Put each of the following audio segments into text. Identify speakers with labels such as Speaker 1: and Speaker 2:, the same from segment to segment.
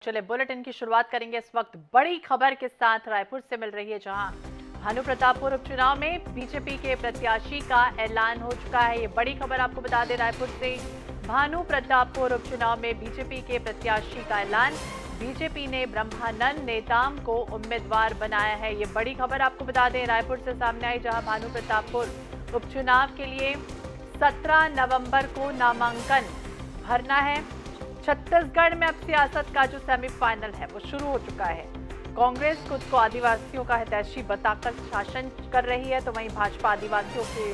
Speaker 1: चले बुलेटिन की शुरुआत करेंगे इस वक्त बड़ी खबर के साथ रायपुर से मिल रही है, जहां भानु प्रतापपुर उपचुनाव में बीजेपी के प्रत्याशी का ऐलान हो चुका है। ये बड़ी खबर आपको बता दें रायपुर से। भानु प्रतापपुर उपचुनाव में बीजेपी के प्रत्याशी का ऐलान। बीजेपी ने ब्रह्मानंद नेताम को उम्मीदवार बनाया है। ये बड़ी खबर आपको बता दें रायपुर से सामने आई, जहां भानु प्रतापपुर उपचुनाव के लिए 17 नवंबर को नामांकन भरना है। छत्तीसगढ़ में अब सियासत का जो सेमीफाइनल है वो शुरू हो चुका है। कांग्रेस खुद को आदिवासियों का हितैषी बताकर शासन कर रही है, तो वहीं भाजपा आदिवासियों के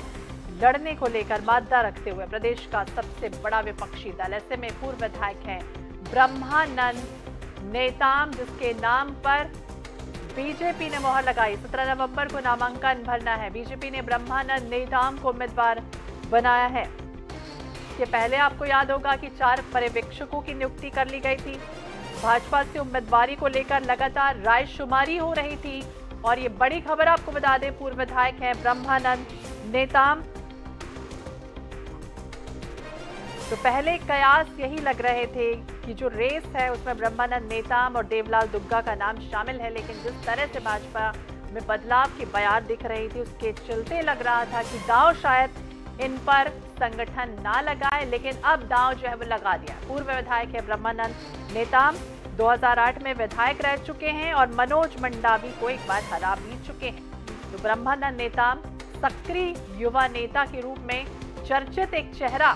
Speaker 1: लड़ने को लेकर मादा रखते हुए प्रदेश का सबसे बड़ा विपक्षी दल। ऐसे में पूर्व विधायक हैं ब्रह्मानंद नेताम, जिसके नाम पर बीजेपी ने मोहर लगाई। 17 नवंबर को नामांकन भरना है। बीजेपी ने ब्रह्मानंद नेताम को उम्मीदवार बनाया है। इसके पहले आपको याद होगा कि 4 पर्यवेक्षकों की नियुक्ति कर ली गई थी। भाजपा से उम्मीदवारी को लेकर लगातार रायशुमारी हो रही थी, और ये बड़ी खबर आपको बता दें, पूर्व विधायक हैं ब्रह्मानंद नेताम। तो पहले कयास यही लग रहे थे कि जो रेस है उसमें ब्रह्मानंद नेताम और देवलाल दुग्गा का नाम शामिल है, लेकिन जिस तरह से भाजपा में बदलाव की बयार दिख रही थी उसके चलते लग रहा था कि दांव शायद इन पर संगठन ना लगाए, लेकिन अब दांव जो है वो लगा दिया। पूर्व विधायक है ब्रह्मानंद नेताम, 2008 में विधायक रह चुके हैं और मनोज मंडावी को एक बार हरा भी चुके हैं। तो ब्रह्मानंद नेताम सक्रिय युवा नेता के रूप में चर्चित एक चेहरा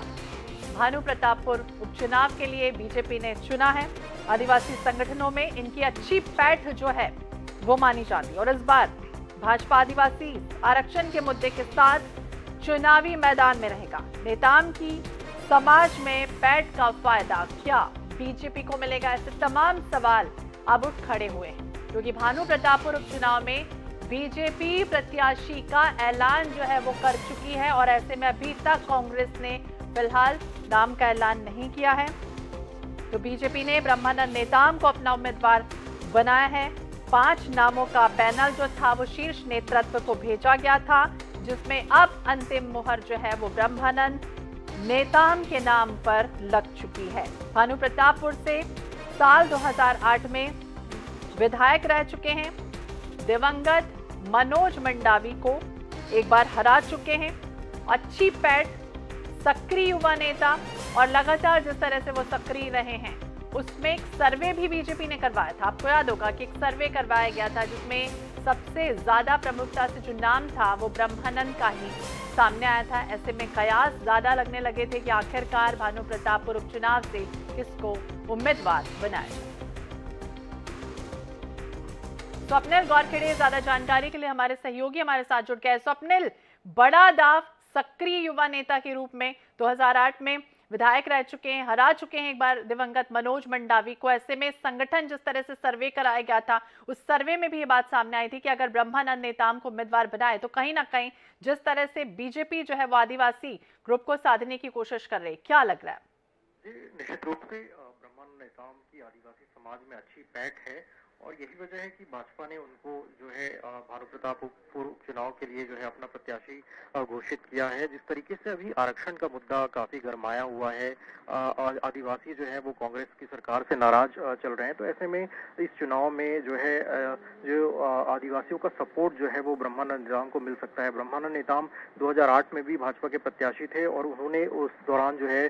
Speaker 1: भानु प्रतापपुर उपचुनाव के लिए बीजेपी ने चुना है। आदिवासी संगठनों में इनकी अच्छी पैठ जो है वो मानी जाती है, और इस बार भाजपा आदिवासी आरक्षण के मुद्दे के साथ चुनावी मैदान में रहेगा। नेताम की समाज में पैठ का फायदा क्या बीजेपी को मिलेगा, ऐसे तमाम सवाल अब उठ खड़े हुए हैं, क्योंकि भानु प्रतापपुर उपचुनाव में बीजेपी प्रत्याशी का ऐलान जो है वो कर चुकी है, और ऐसे में अभी तक कांग्रेस ने फिलहाल नाम का ऐलान नहीं किया है। तो बीजेपी ने ब्रह्मानंद नेताम को अपना उम्मीदवार बनाया है। 5 नामों का पैनल जो था वो शीर्ष नेतृत्व को भेजा गया था, जिसमें अब अंतिम मुहर जो है वो ब्रह्मानंद नेताम के नाम पर लग चुकी है। भानु प्रतापपुर से साल 2008 में विधायक रह चुके हैं। दिवंगत मनोज मंडावी को एक बार हरा चुके हैं। अच्छी पैठ, सक्रिय युवा नेता, और लगातार जिस तरह से वो सक्रिय रहे हैं उसमें एक सर्वे भी बीजेपी ने करवाया था। आपको याद होगा कि एक सर्वे करवाया गया था जिसमें सबसे ज्यादा प्रमुखता से जो नाम था वो ब्रह्मानंद का ही सामने आया था। ऐसे में कयास ज्यादा लगने लगे थे कि आखिरकार भानु प्रतापपुर उपचुनाव से किसको उम्मीदवार बनाया जाए। स्वप्निल गौरखेड़े ज्यादा जानकारी के लिए हमारे सहयोगी हमारे साथ जुड़ गए। स्वप्निल, बड़ा दाव, सक्रिय युवा नेता के रूप में 2008 में विधायक रह चुके हैं, हरा चुके हैं एक बार दिवंगत मनोज मंडावी को। ऐसे में संगठन जिस तरह से सर्वे कराया गया था उस सर्वे में भी ये बात सामने आई थी कि अगर ब्रह्मानंद नेताम को उम्मीदवार बनाए तो कहीं ना कहीं जिस तरह से बीजेपी जो है वो आदिवासी ग्रुप को साधने की कोशिश कर रही है, क्या लग रहा है?
Speaker 2: निश्चित रूप से ब्रह्मानंद नेताम की आदिवासी समाज में अच्छी पैठ है, और यही वजह है कि भाजपा ने उनको जो है भानु प्रतापपुर उपचुनाव के लिए जो है अपना प्रत्याशी घोषित किया है। जिस तरीके से अभी आरक्षण का मुद्दा काफी गरमाया हुआ है, आदिवासी जो है वो कांग्रेस की सरकार से नाराज चल रहे हैं, तो ऐसे में इस चुनाव में जो है जो आदिवासियों का सपोर्ट जो है वो ब्रह्मानंद नेताम को मिल सकता है। ब्रह्मानंद नेताम 2008 में भी भाजपा के प्रत्याशी थे, और उन्होंने उस दौरान जो है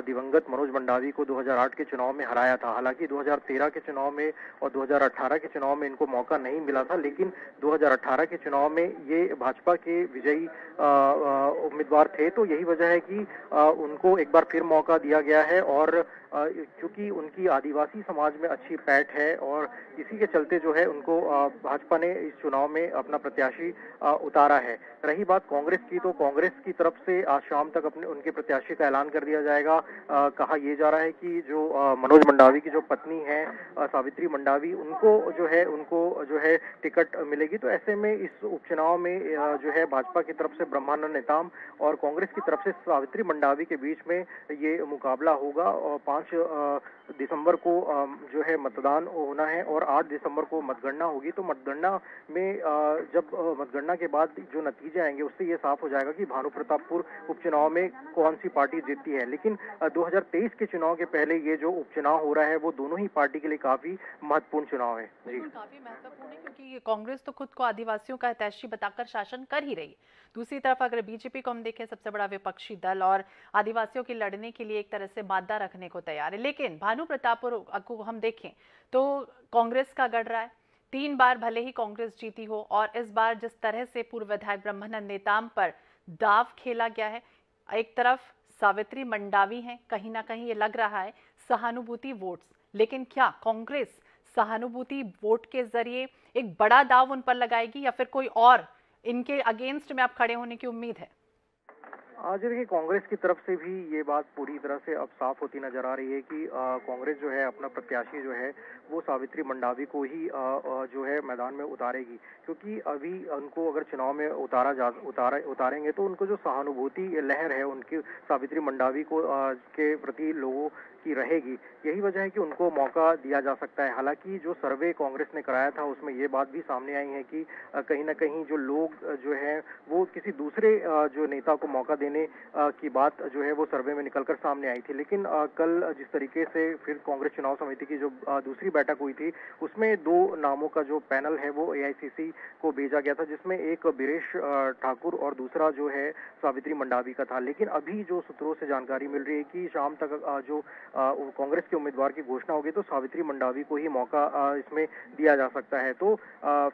Speaker 2: दिवंगत मनोज मंडावी को 2008 के चुनाव में हराया था। हालांकि 2013 के चुनाव में और 2018 के चुनाव में इनको मौका नहीं मिला था, लेकिन 2018 के चुनाव में ये भाजपा के विजयी उम्मीदवार थे, तो यही वजह है कि उनको एक बार फिर मौका दिया गया है। और क्योंकि उनकी आदिवासी समाज में अच्छी पैठ है, और इसी के चलते जो है उनको भाजपा ने इस चुनाव में अपना प्रत्याशी उतारा है। रही बात कांग्रेस की, तो कांग्रेस की तरफ से आज शाम तक अपने उनके प्रत्याशी का ऐलान कर दिया जाएगा। कहा यह जा रहा है कि जो मनोज मंडावी की जो पत्नी है सावित्री मंडावी, उनको जो है टिकट मिलेगी। तो ऐसे में इस उपचुनाव में जो है भाजपा की तरफ से ब्रह्मानंद नेताम और कांग्रेस की तरफ से सावित्री मंडावी के बीच में ये मुकाबला होगा, और 5 दिसंबर को जो है मतदान होना है और 8 दिसंबर को मतगणना होगी। तो मतगणना में जब मतगणना के बाद जो नतीजे आएंगे उससे ये साफ हो जाएगा कि भानु प्रतापपुर उपचुनाव में कौन सी पार्टी जीतती है। लेकिन 2023 के चुनाव के पहले ये जो उपचुनाव हो रहा है वो दोनों ही पार्टी के लिए काफी महत्वपूर्ण चुनाव है। जी,
Speaker 1: काफी महत्वपूर्ण है क्योंकि कांग्रेस तो खुद को आदिवासियों का हितैषी बताकर शासन कर ही रही है। दूसरी तरफ अगर बीजेपी को हम देखें, सबसे बड़ा विपक्षी दल और आदिवासियों की लड़ने के लिए एक तरह से मादा रखने को तैयार है। लेकिन भानु प्रतापपुर को हम देखें तो कांग्रेस का गढ़ रहा है। 3 बार भले ही कांग्रेस जीती हो और इस बार जिस तरह से पूर्व विधायक ब्रह्मानंद नेताम पर दाव खेला गया है, एक तरफ सावित्री मंडावी हैं, कहीं ना कहीं ये लग रहा है सहानुभूति वोट्स। लेकिन क्या कांग्रेस सहानुभूति वोट के जरिए एक बड़ा दाव उन पर लगाएगी या फिर कोई और इनके अगेंस्ट में आप खड़े होने की उम्मीद है?
Speaker 2: आज देखिए, कांग्रेस की तरफ से भी ये बात पूरी तरह से अब साफ होती नजर आ रही है कि कांग्रेस जो है अपना प्रत्याशी जो है वो सावित्री मंडावी को ही जो है मैदान में उतारेगी, क्योंकि अभी उनको अगर चुनाव में उतारेंगे तो उनको जो सहानुभूति लहर है उनकी सावित्री मंडावी को के प्रति लोगों की रहेगी। यही वजह है कि उनको मौका दिया जा सकता है। हालांकि जो सर्वे कांग्रेस ने कराया था उसमें ये बात भी सामने आई है कि कहीं ना कहीं जो लोग जो है वो किसी दूसरे जो नेता को मौका देने की बात जो है वो सर्वे में निकलकर सामने आई थी। लेकिन कल जिस तरीके से फिर कांग्रेस चुनाव समिति की जो दूसरी बैठक हुई थी उसमें 2 नामों का जो पैनल है वो एआईसीसी को भेजा गया था, जिसमें एक बीरेश ठाकुर और दूसरा जो है सावित्री मंडावी का था। लेकिन अभी जो सूत्रों से जानकारी मिल रही है कि शाम तक जो कांग्रेस के उम्मीदवार की घोषणा होगी तो सावित्री मंडावी को ही मौका इसमें दिया जा सकता है। तो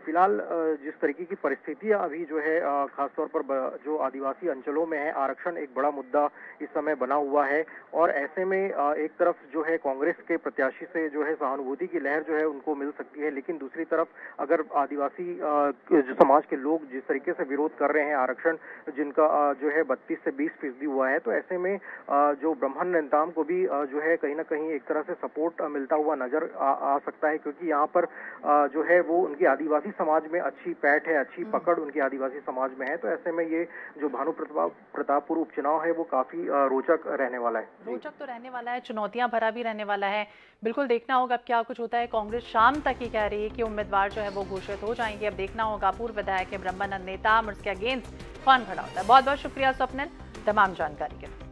Speaker 2: फिलहाल जिस तरीके की परिस्थितियां अभी जो है खासतौर पर जो आदिवासी अंचलों में है, आरक्षण एक बड़ा मुद्दा इस समय बना हुआ है और ऐसे में एक तरफ जो है कांग्रेस के प्रत्याशी से जो है सहानुभूति की लहर जो है उनको मिल सकती है, लेकिन दूसरी तरफ अगर आदिवासी जो समाज के लोग जिस तरीके से विरोध कर रहे हैं आरक्षण जिनका जो है 32 से 20% हुआ है, तो ऐसे में जो ब्रह्मानंद नेताम को भी जो है कहीं ना कहीं एक तरह से सपोर्ट मिलता हुआ नजर आ सकता है, क्योंकि यहाँ पर जो है वो उनकी आदिवासी समाज में अच्छी पैठ है, अच्छी पकड़ उनकी आदिवासी समाज में है। तो ऐसे में ये जो भानु प्रतापपुर उपचुनाव है वो काफी रोचक रहने वाला है।
Speaker 1: रोचक तो रहने वाला है, चुनौतियां भरा भी रहने वाला है। बिल्कुल देखना होगा अब क्या कुछ होता है। कांग्रेस शाम तक ही कह रही है कि उम्मीदवार जो है वो घोषित हो जाएंगे। अब देखना होगा पूर्व विधायक ब्रह्मानंद नेताम और उसके अगेंस्ट कौन खड़ा होता है। बहुत बहुत शुक्रिया स्वप्निल तमाम जानकारी के लिए।